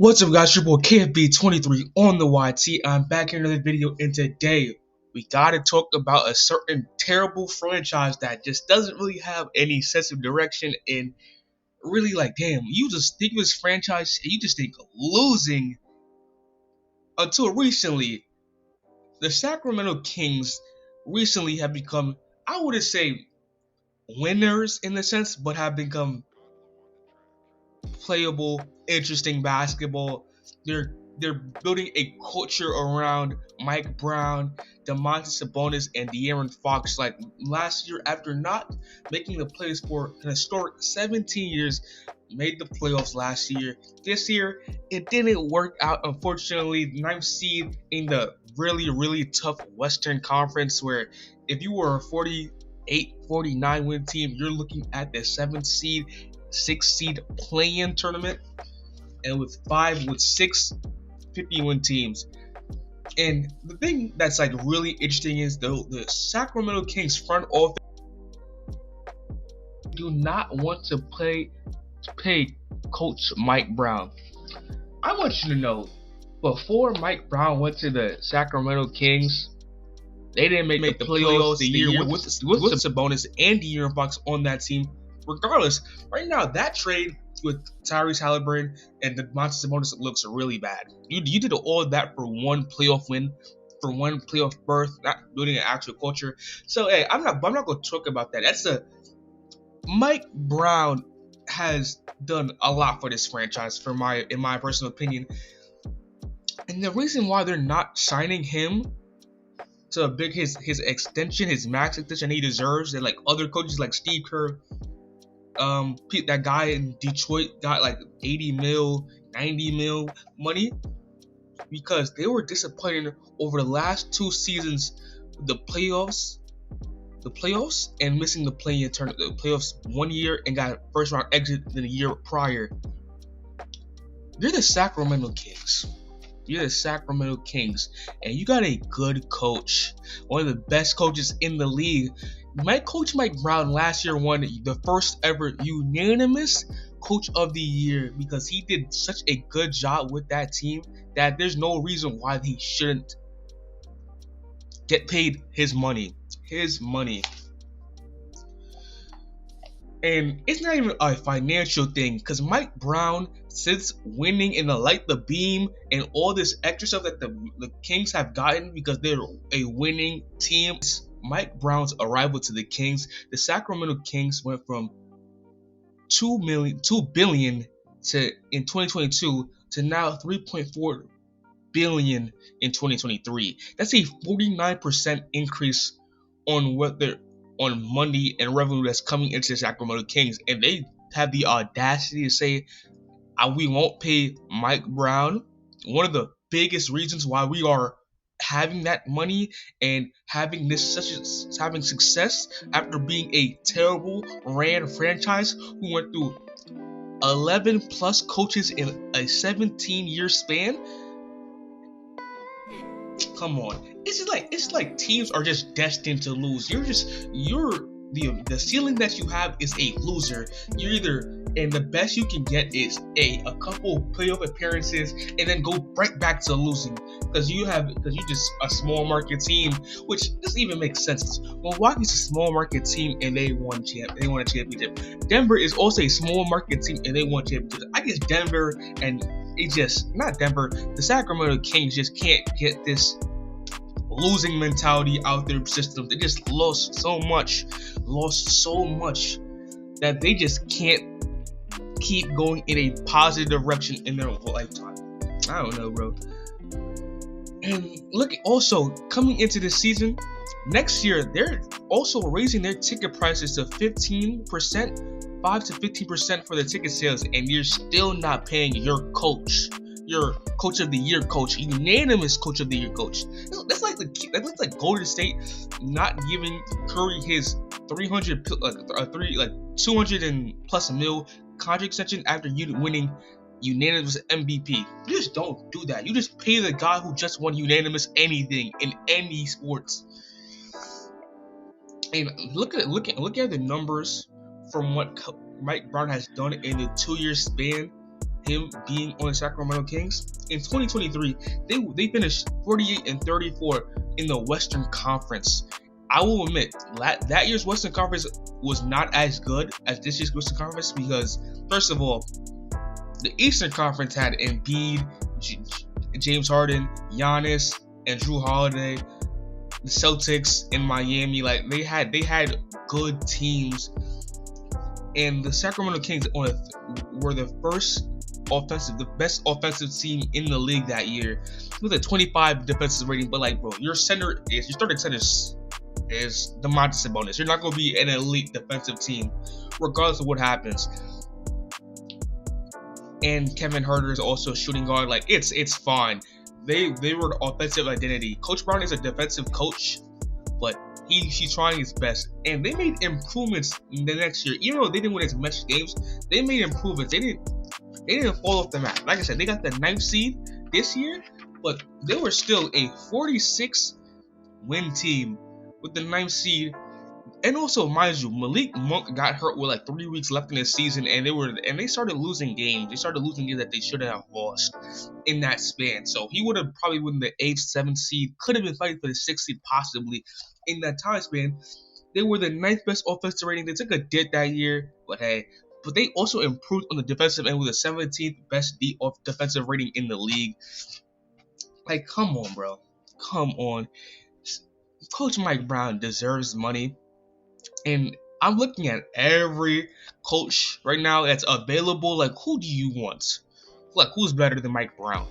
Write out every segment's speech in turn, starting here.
What's up, guys? Your boy KFB23 on the YT. I'm back in another video, and today we gotta talk about a certain terrible franchise that just doesn't really have any sense of direction, and really, like, damn, you just think of this franchise and you just think losing. Until recently, the Sacramento Kings recently have become, I wouldn't say winners in the sense, but have become playable, interesting basketball. They're building a culture around Mike Brownn, Sabonis, and De'Aaron Fox. Like last year, after not making the playoffs for an historic 17 years, made the playoffs last year. This year, it didn't work out. Unfortunately, 9th seed in the really tough Western Conference, where if you were a 48-49 win team, you're looking at the 7th seed, 6th seed play-in tournament, and with 6 50-win teams. And the thing that's like really interesting is the Sacramento Kings front office do not want to pay Coach Mike Brownn. I want you to know, before Mike Brownn went to the Sacramento Kings, they didn't make the playoffs the year with Sabonis and De'Aaron Fox on that team. Regardless, right now that trade with Tyrese Halliburton and the Sabonis looks really bad. You did all of that for one playoff win, for one playoff berth, not building an actual culture. So hey, I'm not going to talk about that. Mike Brownn has done a lot for this franchise, in my personal opinion. And the reason why they're not signing him to his extension, his max extension he deserves, and like other coaches like Steve Kerr, that guy in Detroit got like 80 mil, 90 mil money, because they were disappointed over the last 2 seasons, the playoffs and missing the play-in tournament, the playoffs 1 year and got first round exit in the year prior. You're the Sacramento Kings. You're the Sacramento Kings, and you got a good coach, one of the best coaches in the league. Coach Mike Brownn last year won the first ever unanimous Coach of the Year because he did such a good job with that team that there's no reason why he shouldn't get paid his money. And it's not even a financial thing, because Mike Brownn, since winning in the Light the Beam and all this extra stuff that the Kings have gotten because they're a winning team, Mike Brown's arrival to the Kings, the Sacramento Kings went from $2 billion in 2022 to now $3.4 billion in 2023. That's a 49% increase on money and revenue that's coming into the Sacramento Kings, and they have the audacity to say, we won't pay Mike Brownn. One of the biggest reasons why we are having that money and having success after being a terrible ran franchise who went through 11 plus coaches in a 17-year span. Come on, it's like teams are just destined to lose. The ceiling that you have is a loser. And the best you can get is a couple playoff appearances and then go right back to losing because you're just a small market team, which doesn't even make sense. Milwaukee's a small market team and they won a championship. Denver is also a small market team and they won championships. I guess the Sacramento Kings just can't get this losing mentality out their system. They just lost so much that they just can't keep going in a positive direction in their lifetime. I don't know, bro. And look, also coming into this season, next year they're also raising their ticket prices to 15%, 5 to 15% for the ticket sales, and you're still not paying your coach of the year coach, unanimous coach of the year coach. That's like Golden State not giving Curry his 200 and plus mil contract extension after winning unanimous MVP. You just don't do that. You just pay the guy who just won unanimous anything in any sports. And look at the numbers from what Mike Brownn has done in the 2-year span. him being on the Sacramento Kings. In 2023, they finished 48-34 in the Western Conference. I will admit, that year's Western Conference was not as good as this year's Western Conference because, first of all, the Eastern Conference had Embiid, James Harden, Giannis, and Drew Holiday. The Celtics in Miami, like they had good teams, and the Sacramento Kings were the best offensive team in the league that year with a 25 defensive rating. But like, bro, your starting center is Domantas Sabonis. You're not gonna be an elite defensive team, regardless of what happens. And Kevin Huerter is also shooting guard. Like it's fine. They were the offensive identity. Coach Brown is a defensive coach, but he's trying his best. And they made improvements in the next year. Even though they didn't win as much games, they made improvements. They didn't fall off the map. Like I said, they got the 9th seed this year, but they were still a 46-win team with the 9th seed. And also, mind you, Malik Monk got hurt with like 3 weeks left in the season, and they started losing games. They started losing games that they should have lost in that span. So he would have probably won the 8th, 7th seed, could have been fighting for the 6th seed possibly in that time span. They were the 9th best offensive rating. They took a dip that year, but they also improved on the defensive end with the 17th best defensive rating in the league. Like, come on, bro. Come on. Coach Mike Brown deserves money. And I'm looking at every coach right now that's available. Like, who do you want? Like, who's better than Mike Brown?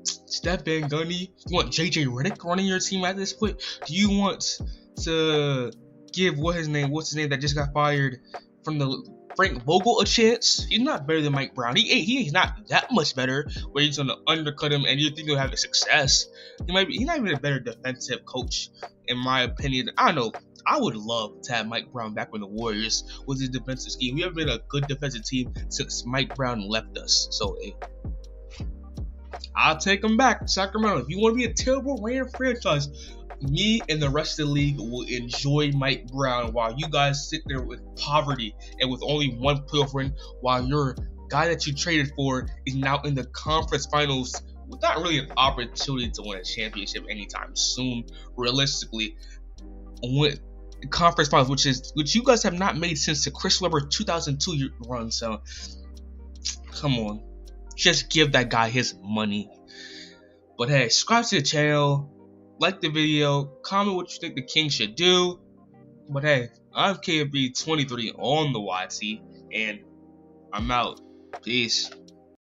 Steph Van Gundy? You want JJ Redick running your team at this point? Do you want to give what's his name that just got fired from the Frank Vogel a chance? He's not better than Mike Brown. He's not that much better where he's gonna undercut him and you think he'll have a success. He's not even a better defensive coach, in my opinion. I don't know. I would love to have Mike Brown back with the Warriors with his defensive scheme. We haven't been a good defensive team since Mike Brown left us. So, I'll take him back. Sacramento, if you want to be a terrible Raider franchise, me and the rest of the league will enjoy Mike Brown while you guys sit there with poverty and with only one playoff win, while your guy that you traded for is now in the conference finals without really an opportunity to win a championship anytime soon, realistically. With conference finals, which you guys have not made since the Chris Webber 2002 run. So come on, just give that guy his money. But hey, subscribe to the channel, like the video, comment what you think the Kings should do. But hey, I'm KFB23 on the YT, and I'm out. Peace.